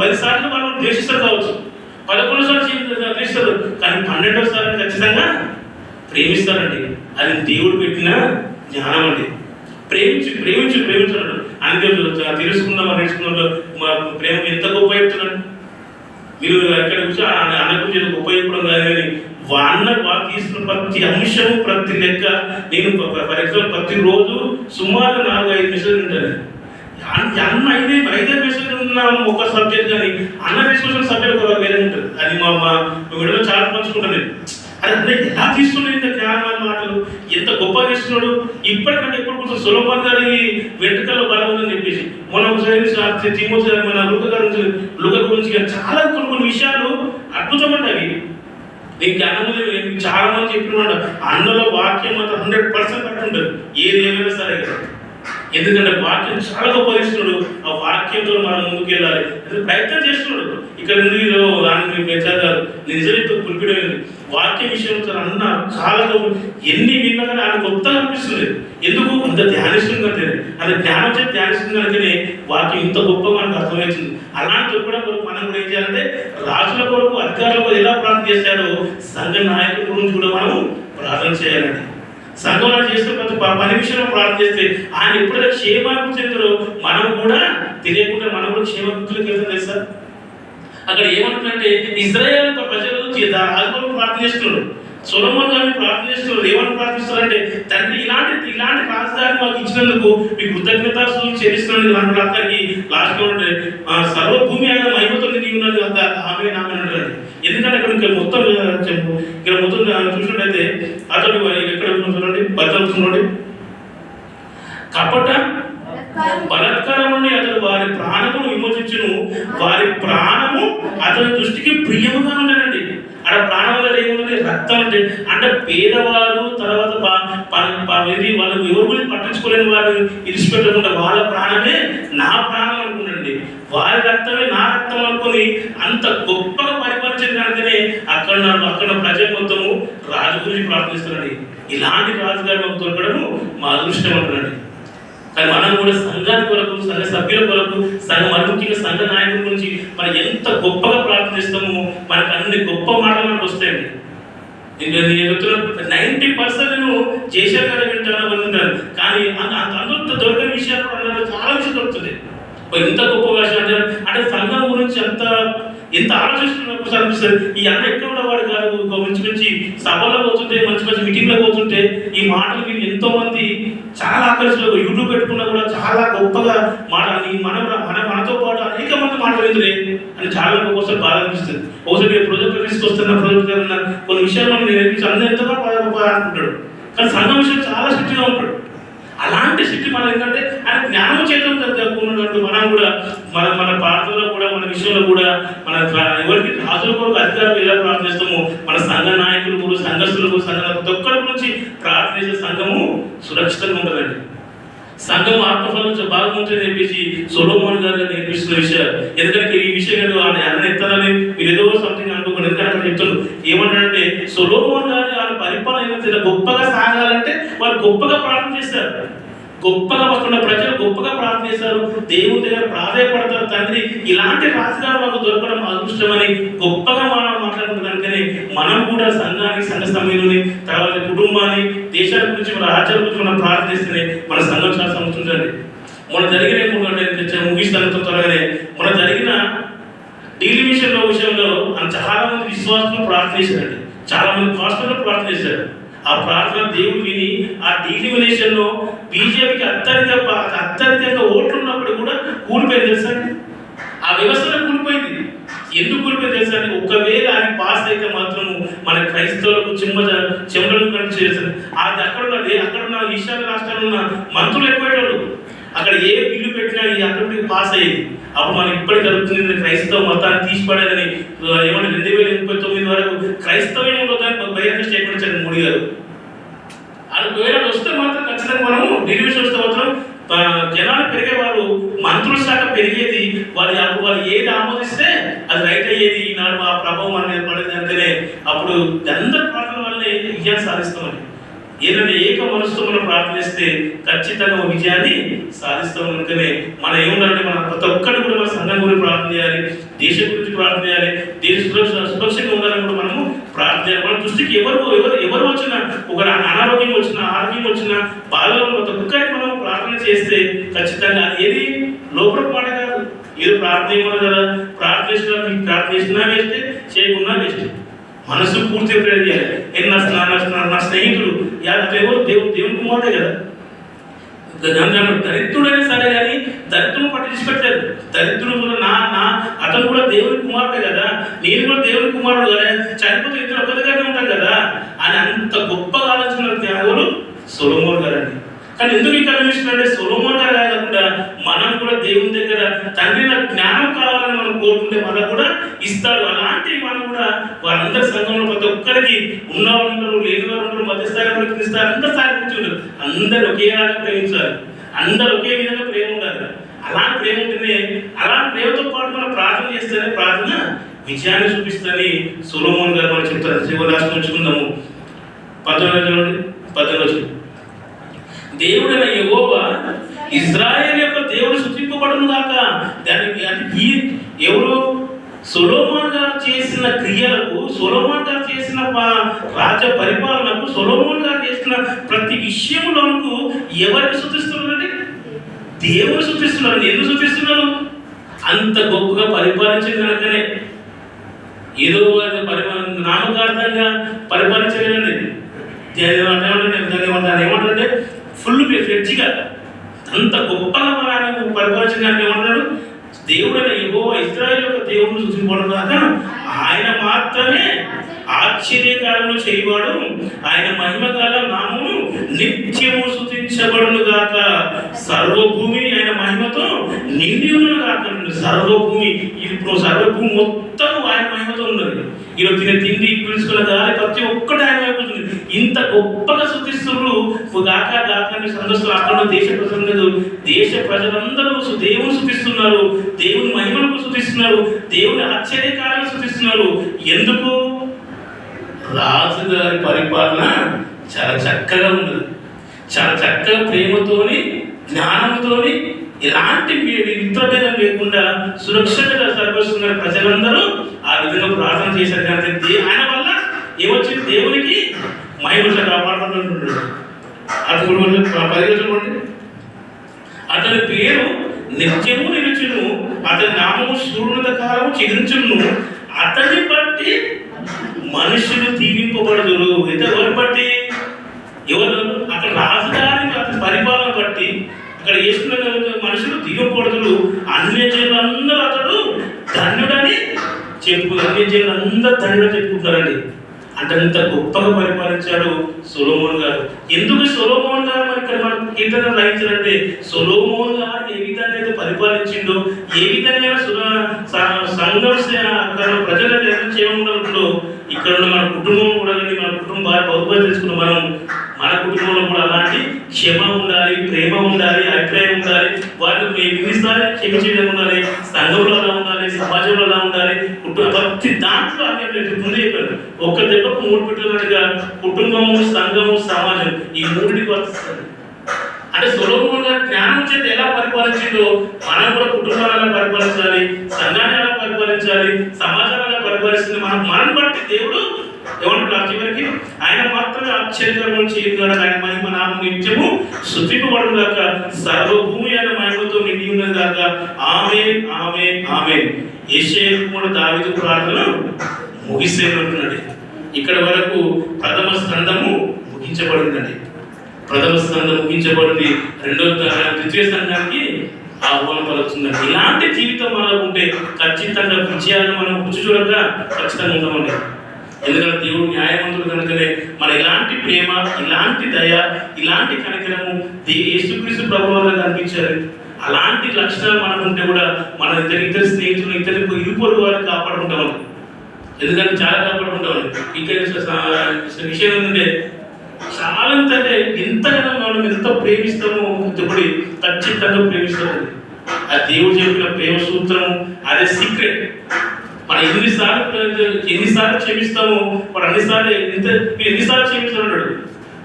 10 సార్లు మనం ద్వేషిస్తారు కావచ్చు, 11 సార్లు ద్వేషిస్తారు, కానీ 12వ సార్లు ఖచ్చితంగా ప్రేమిస్తారండి. అది దేవుడు పెట్టిన జ్ఞానం అండి. ప్రేమించాడు. అందుకే తెలుసుకున్నాం మా ప్రేమ ఎంత గొప్ప చెప్తున్నాడు. మీరు ఎక్కడ కూర్చో అన్న గురించి గొప్ప చెప్పడం కాదు, కానీ వాళ్ళు తీసుకున్న ప్రతి అంశము, ప్రతి లెక్క. నేను ఫర్ ఎగ్జాంపుల్ ప్రతిరోజు సుమారు 4-5 మెసేజ్లు ఉంటాను. అన్న 5 మెసేజ్లు ఉన్న ఒక సబ్జెక్ట్, కానీ అన్న తీసుకొచ్చిన సబ్జెక్ట్ ఒక వేరే ఉంటుంది. అది మా వీడిలో చాలా పంచుకుంటాను. అది అంటే ఎలా తీసుకున్నాడు ఇంత జ్ఞానమైన మాటలు, ఎంత గొప్పగా తీసుకున్నాడు. ఇప్పటికంటే ఎప్పుడు కొంచెం సొలొమోను గారి వెంట్రుకల్లో బలం ఉందని చెప్పేసి మొన్న ఒకసారి తిమోతి మన లుక గురించి చాలా కొన్ని విషయాలు అద్భుతమండి. అవి నీకు అన్నములు చాలా మంది చెప్పిన అన్నలో వాక్యం మాత్రం 100% ఉంటుంది. ఏది ఏమైనా సరే ఎందుకంటే వాక్యం చాలా గొప్ప ఇస్తున్నాడు. ఆ వాక్యంతో మనం ముందుకు వెళ్ళాలి. ప్రయత్నం చేస్తున్నాడు. ఇక్కడ ఎందుకు దాన్ని పెంచారు నిజంతో పులిపిడమైంది వాక్యం విషయంలో అన్న చాలా ఎన్ని విన్నా కానీ ఆయన కొత్తగా అనిపిస్తుంది. ఎందుకు అంత ధ్యానిస్తుంది అంటే అది జ్ఞానం చేసి ధ్యానిస్తుంది కనుకనే వాక్యం ఇంత గొప్పగా మనకు అర్థమవుతుంది. అలాంటి కూడా మనం కూడా ఏం చేయాలంటే రాజుల కొరకు అధికారుల కొరకు ఎలా ప్రార్థన చేశారో సంఘ నాయకుల గురించి కూడా మనం ప్రార్థన చేయాలండి. సంఘంలో చేస్తే ప్రతి పని విషయంలో ప్రార్థన చేస్తే ఆయన ఎప్పుడైతే క్షేమాభివృద్ధి చెందారో మనం కూడా తెలియకుండా మనం కూడా క్షేమాభివృద్ధిలోకి వెళ్తాం తెలుసా. అక్కడ ఏమంటుందంటే ఇజ్రాయేల్ ప్రజలు రాజులను ప్రార్థన చేస్తున్నాడు. సొలొమోను గారిని ప్రార్థన చేస్తున్నారు. ఏమని ప్రార్థిస్తున్నారంటే తండ్రి ఇలాంటి రాజధాని మాకు ఇచ్చినందుకు మీకు కృతజ్ఞతాస్తుతులు చెల్లిస్తున్నాను అన్నాడు. అక్కడికి లాస్ట్ ఉంటే సర్వభూమి ఆయన మహిమతో నీవున్నది అంత ఆమె నామన్నాడు. ఎందుకంటే అక్కడ ఇక్కడ మొత్తం చూసినట్టయితే అతడు ఎక్కడ చూడండి బతుకుతున్నాడు. కపట బలత్కారం నుండి అతడు వారి ప్రాణమును విమోచించును. వారి ప్రాణము అతని దృష్టికి ప్రియముగా ఉండనండి. అక్కడ ప్రాణంలో ఏముంది రక్తం అంటే పేదవారు తర్వాత వాళ్ళు ఎవరు గురించి పట్టించుకోలేని వారిని ఇరిచిపెట్టకుండా వాళ్ళ ప్రాణమే నా ప్రాణం అనుకున్నాండి. వారి రక్తమే నా రక్తం అనుకుని అంత గొప్పగా పరిపాలించిన కనుకనే అక్కడ ప్రజలు మొత్తము రాజు గురించి ప్రార్థిస్తున్నాడు. ఇలాంటి రాజుగారి మాకు దొరకడము మా అదృష్టం అంటున్నాడు. కానీ మనం కూడా సంఘాల కొరకు సంఘ సభ్యుల కొరకు మరి ముఖ్యంగా సంఘ నాయకుల గురించి మనం ఎంత గొప్పగా ప్రార్థిస్తామో మనకు అన్ని గొప్ప మాటలు మనకు వస్తాయండి. 90% చేశారు కదా వింటారు అంటారు. కానీ అందులో దొరకని విషయాలు కూడా చాలా విషయం దొరుకుతుంది. ఎంత గొప్ప విషయం అంటే సంఘం గురించి ఎంత ఆలోచిస్తున్నప్పుడు అనిపిస్తుంది. ఈ అన్న ఎక్కడ ఉన్నవాడు కాదు. మంచి సభల్లో పోతుంటే మంచి మీటింగ్లో పోతుంటే ఈ మాటలు మీరు ఎంతో మంది చాలా ఆకర్షణలు యూట్యూబ్ పెట్టుకున్నా కూడా చాలా గొప్పగా మాటలు మనతో పాటు అనేక మంది మాట్లాడుతుంది అని చాలా ఒకసారి బాధ అనిపిస్తుంది. ఒకసారి ప్రొజెక్ట్ తీసుకొస్తున్న ప్రొజెక్ట్ కొన్ని విషయాలు మనం నేర్పించి అందరూ ఎంతగా అనుకుంటాడు. కానీ సంఘం విషయం చాలా స్ట్రిక్ట్గా ఉంటాడు. అలాంటి స్థితి మనం ఏంటంటే ఆయన జ్ఞానం చేతం జరుపుకున్నట్టు మనం కూడా మన ప్రార్థనలో కూడా మన విషయంలో కూడా మన ఎవరికి రాజుల కొరకు అధికారులు ఎలా ప్రార్థిస్తామో మన సంఘ నాయకులు కూడా సంఘస్థులకు ప్రతి ఒక్కరి గురించి ప్రార్థించే సంఘము సురక్షితంగా ఉంటుందండి. సంఘం ఆత్మఫలం బాగా ఉంటుందని చెప్పేసి సొలొమోను గారు నేర్పిస్తున్న విషయాలు. ఎందుకంటే ఈ విషయం అన్న ఎత్తాలని మీరు ఏదో సంథింగ్ అనుకోండి. ఎందుకంటే అక్కడ చెప్తాను ఏమంటారంటే సొలొమోను గారు ఆయన పరిపాలన గొప్పగా సాగాలంటే వాళ్ళు గొప్పగా ప్రార్థన చేస్తారు. గొప్పగా వస్తున్న ప్రజలు గొప్పగా ప్రార్థన చేస్తారు. దేవుని దగ్గర ప్రాధాయపడతారు. తండ్రి ఇలాంటి రాజుగారు మాకు దొరకడం అదృష్టమని గొప్పగా మనం మాట్లాడుతున్న కనుకనే మనం కూడా సంఘానికి సంఘ సమయంలోని తర్వాత కుటుంబాన్ని దేశాల గురించి మన రాజ్యాల గురించి మనం ప్రార్థన చేస్తేనే మన సంఘం చాలా సమస్య. మన జరిగిన ముగిస్తానంత త్వరగానే మన జరిగిన డీలీ విషయంలో చాలా మంది విశ్వాసులు ప్రార్థన చేశారండి. చాలా మంది పాస్టర్లు ప్రార్థన చేశారు. ఆ ప్రార్థన దేవుడు విని ఆ డీలిమినేషన్ లో బీజేపీకి అత్యధికంగా ఓట్లు ఉన్నప్పుడు కూడా కూలిపోయింది తెలుసా. ఆ వ్యవస్థలో కూలిపోయింది. ఎందుకు కూలిపోయింది తెలుసా. ఒకవేళ ఆయన పాస్ అయితే మాత్రము మన క్రైస్తవులకు చెమటలు కంటే చేస్తారు. అది అక్కడున్న ఈశాన్య రాష్ట్రాల్లో ఉన్న మంత్రులు ఎక్కువేటోళ్ళు అక్కడ ఏ బిల్లు పెట్టినా ఈ అక్కడికి పాస్ అయ్యేది. అప్పుడు మనం ఇప్పటికి జరుగుతుంది క్రైస్తవ మతాన్ని తీసిపడేదని ఏమంటే 2039 వరకు క్రైస్తవం ఉండదని బహిరంగ స్టేట్మెంట్ ఇచ్చారు మోడీ గారు. అది వేరే వస్తే మాత్రం ఖచ్చితంగా మనము డివిజన్ వస్తే మాత్రం జనాలు పెరిగేవారు మంత్రుల శాఖ పెరిగేది. వాళ్ళు ఏది ఆమోదిస్తే అది రైట్ అయ్యేది. ఈనాడు ఆ ప్రభావం మన మీద పడేది అంటేనే అప్పుడు అందరి ప్రార్థన వల్లనే విజయాన్ని సాధిస్తామని ఏదంటే ఏక మనసుతో మనం ప్రార్థిస్తే ఖచ్చితంగా విజయాన్ని సాధిస్తాం. కనుకనే మనం ఏముండాలంటే మనం ప్రతి ఒక్కటి కూడా మన సంఘం గురించి ప్రార్థన చేయాలి. దేశం గురించి ప్రార్థన చేయాలి. దేశ సురక్షంగా ఉండాలని కూడా మనము ప్రార్థన చేయాలి. మన దృష్టికి ఎవరు వచ్చినా ఒక అనారోగ్యం వచ్చినా ఆరోగ్యం వచ్చినా బాధలో ప్రతి ఒక్కరికి మనం ప్రార్థన చేస్తే ఖచ్చితంగా ఏది లోపల మాట కాదు. ఏదో ప్రార్థన ఏమన్నా కదా ప్రార్థన చేసినా వేస్తే చేయకున్నా వేస్తే మనసు పూర్తిగా ప్రేరణ చేయాలి. నా స్నేహితుడు ఎవరు దేవుని కుమారుడే కదా. దరిద్రుడైనా సరే కానీ దరిద్రుడు పట్టించిపెట్టారు. దరిద్రుడు అతను కూడా దేవుని కుమారుడే కదా, నేను కూడా దేవుని కుమారుడు కదా, చనిపోతే ఇద్దరు ఒకరిగానే ఉంటాం కదా అని అంత గొప్పగా ఆలోచన ఎవరు సొలొమోను గారు అండి. కానీ ఎందుకు ఇక్కడ అంటే సొలొమోను గారు కాకుండా మనం కూడా దేవుని దగ్గర తండ్రి నాకు జ్ఞానం కావాలని మనం కోరుకుంటే మనకు కూడా ఇస్తాడు. అలాంటి మనం కూడా వాళ్ళందరి సంఘంలో ప్రతి ఒక్కరికి ఉన్నవారు ఉంటారు, లేని వారు ఉంటారు, మధ్యస్థాయి వరకు ఇస్తారు, అందరి స్థాయి నుంచి ఉంటారు. అందరూ ఒకేలాగా ప్రేమించాలి. అందరూ ఒకే విధంగా ప్రేమ ఉండాలి. అలాంటి ప్రేమ ఉంటేనే, అలాంటి ప్రేమతో పాటు మనం ప్రార్థన చేస్తేనే ప్రార్థన విజయాన్ని చూపిస్తుంది. సొలొమోన్ గారు మనం చెప్తారు. శివరాశి ఉంచుకుందాము 19 దేవుడైన యెహోవా ఇజ్రాయేల్ యొక్క దేవుడు స్తుతింపబడును గాక. దానికి ఎవరు? సొలొమోన్ గారు చేసిన క్రియలకు, సొలొమోన్ గారు చేసిన రాజ్య పరిపాలనకు, సొలొమోన్ గారు చేసిన ప్రతి విషయంలోనూ ఎవరికి స్తుతిస్తున్నారండి? దేవుడు స్తుతిస్తున్నారు. ఎందుకు స్తుతిస్తున్నారు? అంత గొప్పగా పరిపాలించిన కనుకనే. ఏదో నామకార్థంగా పరిపాలించలేదండి. దాన్ని ఏమంటారంటే ఫుల్ ఫ్లెడ్జ్గా అంత గొప్పగా మనం పరిపాలించడానికి ఏమంటాడు? దేవుడైన యెహోవా ఇశ్రాయేలు యొక్క దేవుడిని స్తుతింపబడును గాక. ఆయన మాత్రమే ఆశ్చర్యకారములు చేయవాడు. ఆయన మహిమగల నామము నిత్యము స్తుతించబడును గాక. సర్వభూమి ఆయన మహిమతో నిండి ఉన్నను గాక. సర్వభూమి, ఇప్పుడు సర్వభూమి మొత్తం ఆయన మహిమతో ఉన్నది. ఈరోజు తినే తిండి, పీల్చుకున్న గాలి, ప్రతి ఒక్కటి ఆయన అయిపోతుంది. ఇంత గొప్పగా స్తుతిస్తున్నారు. గాక గాక అని సందర్శన అక్కడ దేశ ప్రజలందరూ దేవుని స్తుతిస్తున్నారు. దేవుని మహిమలకు స్తుతిస్తున్నారు. దేవుని ఆశ్చర్యకారాలను స్తుతిస్తున్నారు. ఎందుకు? రాజుగారి పరిపాలన చాలా చక్కగా ఉన్నది. చాలా చక్కగా ప్రేమతోని, జ్ఞానంతోని, ఎలాంటి మిత్రభేదం లేకుండా సురక్షితంగా సరిపోతున్న ప్రజలందరూ ఆ విధంగా ప్రార్థన చేశారు. కానీ ఆయన వల్ల ఏమొచ్చింది? దేవునికి మహిమ కాపాడుతుంటాడు. అది 10 అతని పేరు నిత్యము నిలుచును, అతని నామము సూర్యునిత కాలము చిగురించును. అతన్ని బట్టి మనుషులు దీవింపబడుదురు. అయితే ఎవరిని బట్టి? ఎవరు? అక్కడ రాజధాని అతని పరిపాలన బట్టి అక్కడ వేసుకున్న మనుషులు దీవింపబడుదురు. అన్యజనులందరూ అతడు ధన్యుడని అన్యజనులందరూ ధన్యుడని చెప్పుకుంటారండి. అంటే అంత గొప్పగా పరిపాలించాడు సొలొమోన్ గారు. ఎందుకు సొలొమోన్ గారు మరి ఇక్కడ మనం కీర్తన రాయించారంటే, సొలొమోన్ గారు ఏ విధంగా అయితే పరిపాలించిండో, ఏ విధంగా సంఘం ప్రజలకు చేయడంలో ఇక్కడ ఉన్న మన కుటుంబం కూడా, మన కుటుంబం బాగా బహుబలి తెలుసుకున్న మన కుటుంబంలో కూడా అలాంటి క్షమ ఉండాలి, ప్రేమ ఉండాలి, అభిప్రాయం ఉండాలి. వాళ్ళు ఎన్నిసార్లు క్షమించడం ఉండాలి, సంఘంలో అలా ఉండాలి, సమాజంలో అలా ఉండాలి. ప్రతి దాంట్లో ముందే చెప్పారు. ఒక్క దెబ్బకు 3 పెట్టినట్టుగా కుటుంబము, సంఘము, సమాజం ఈ 3కి వర్తిస్తుంది. అంటే సొలొమోన్ గారు జ్ఞానం చేత ఎలా పరిపాలించిందో మనం కూడా కుటుంబాన్ని ఎలా పరిపాలించాలి, సంఘాన్ని ఎలా పరిపాలించాలి, సమాజాన్ని ఎలా పరిపాలిస్తుంది. మనం బట్టి దేవుడు ఏమంటున్నారు? చివరికి ఆయన మాత్రమే ఆశ్చర్యకరములు చేయగలడు. ఆయన మహిమ నామము నిత్యము స్తుతింపబడును గాక. సర్వభూమి ఆయన మహిమతో నిండి ఉన్నది గాక. ఆమేన్, ఆమేన్, ఆమేన్. యెషయా కుమారుడు దావీదు ప్రార్థన ముగిసేనంటున్నాడు. ఇక్కడ వరకు ప్రథమ స్కందము ముగించబడిందండి. ప్రథమ స్కందం ముగించబడింది. ద్వితీయ స్కందానికి ఆహ్వానం పలుకుతుందండి. ఇలాంటి జీవితం మనకు ఉంటే ఖచ్చితంగా విజయాన్ని మనం రుచి చూడక ఖచ్చితంగా ఉంటామండి. ఎందుకంటే దేవుడు న్యాయవంతుడు కనుకనే మన ఇలాంటి ప్రేమ, ఇలాంటి దయ, ఇలాంటి కనికరము యేసుక్రీస్తు ప్రభువు వల్ల కనిపించారు. అలాంటి లక్షణాలు మనకు ఉంటే కూడా మన ఇద్దరు స్నేహితులు, ఇరుపొరుగు వారిని కాపాడుకుంటామని. ఎందుకంటే చాలా కాపాడుకుంటామని. ఇంకా విషయం ఏంటంటే చాలా అంటే ఎంతగానో మనం ఎంత ప్రేమిస్తామో ఇప్పుడు ఖచ్చితంగా ప్రేమిస్తామండి. ఆ దేవుడు చెప్పిన ప్రేమ సూత్రము అదే సీక్రెట్. మనం ఎన్నిసార్లు క్షమిస్తామో వాడు ఎన్నిసార్లు క్షమిస్తున్నాడు.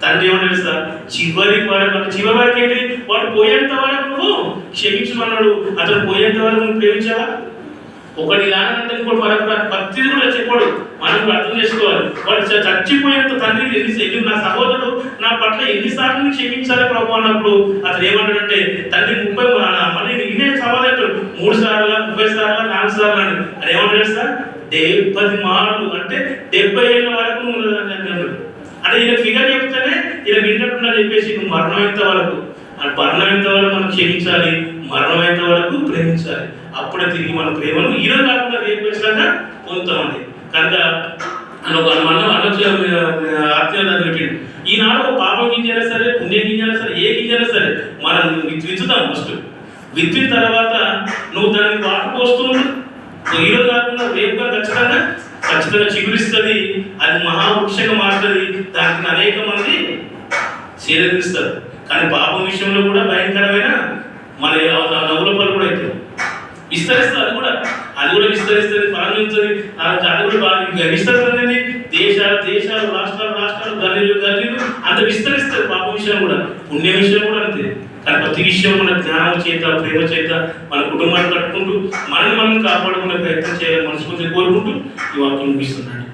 తండ్రి ఏమన్నా సార్ చివరి వరకు ఏంటి? వాడు పోయేంత వరకు నువ్వు క్షమించమన్నాడు. అతను పోయేంత వరకు నువ్వు ప్రేమించావా? ఒకటి ఇలానంటే ఇంకోటి మరొక భక్తిని కూడా చెప్పాడు. మనం అర్థం చేసుకోవాలి. వాడు చచ్చిపోయేంత తండ్రి నా సహోదరుడు నా పట్ల ఎన్నిసార్లు క్షమించాలి ప్రభు అన్నప్పుడు అతను ఏమన్నాడంటే, తండ్రి 30 మళ్ళీ ఇదే సమాధానం 3 సార్లు 30 సార్లు 4 సార్లు అని. అది ఏమంటాడు సార్? 70 మార్లు అంటే 70 ఏళ్ళ వరకు అన్నాడు. అంటే ఈయన ఫిగర్ చెప్తేనే ఈయన వింటున్నా చెప్పేసి నువ్వు మరణమైనంత వరకు, మరణమైనంత వరకు మనం క్షమించాలి, మరణమైనంత వరకు ప్రేమించాలి. అప్పుడే తిరిగి మన ప్రేమను ఈరోజు కాకుండా రేపు వచ్చినాక పొందుతామండి. కనుక ఆత్మీయత పెట్టిండు. ఈనాడు ఒక పాపం గింజైనా సరే, పుణ్యం గింజైనా సరే, ఏ గింజైనా సరే మనం విత్తుతాం. ఫస్ట్ విత్తిన తర్వాత నువ్వు దాన్ని వాటర్ పోస్తున్నావు. ఈరోజు కాకుండా రేపుగా ఖచ్చితంగా చిగురిస్తుంది. అది మహావృక్షంగా మారుతుంది. దానికి అనేక మంది చేరదీస్తారు. కానీ పాపం విషయంలో కూడా భయంకరమైన మన నవ్వుల పనులు కూడా అవుతుంది. విస్తరిస్తుంది అది కూడా విస్తరిస్తుంది, ప్రారంభించుతుంది. అది కూడా బాగా ఇంకా విస్తరిస్తుంది. దేశాలు రాష్ట్రాలు గల్లీలు అంత విస్తరిస్తుంది. పాప విషయం కూడా, పుణ్య విషయం కూడా అంతే. కానీ ప్రతి విషయం మన జ్ఞానం చేత, ప్రేమ చేత మన కుటుంబాన్ని కట్టుకుంటూ మనం కాపాడుకునే ప్రయత్నం చేయాలని మనస్ఫూర్తిగా కోరుకుంటూ ఈ వాక్యం ముగిస్తున్నాడు.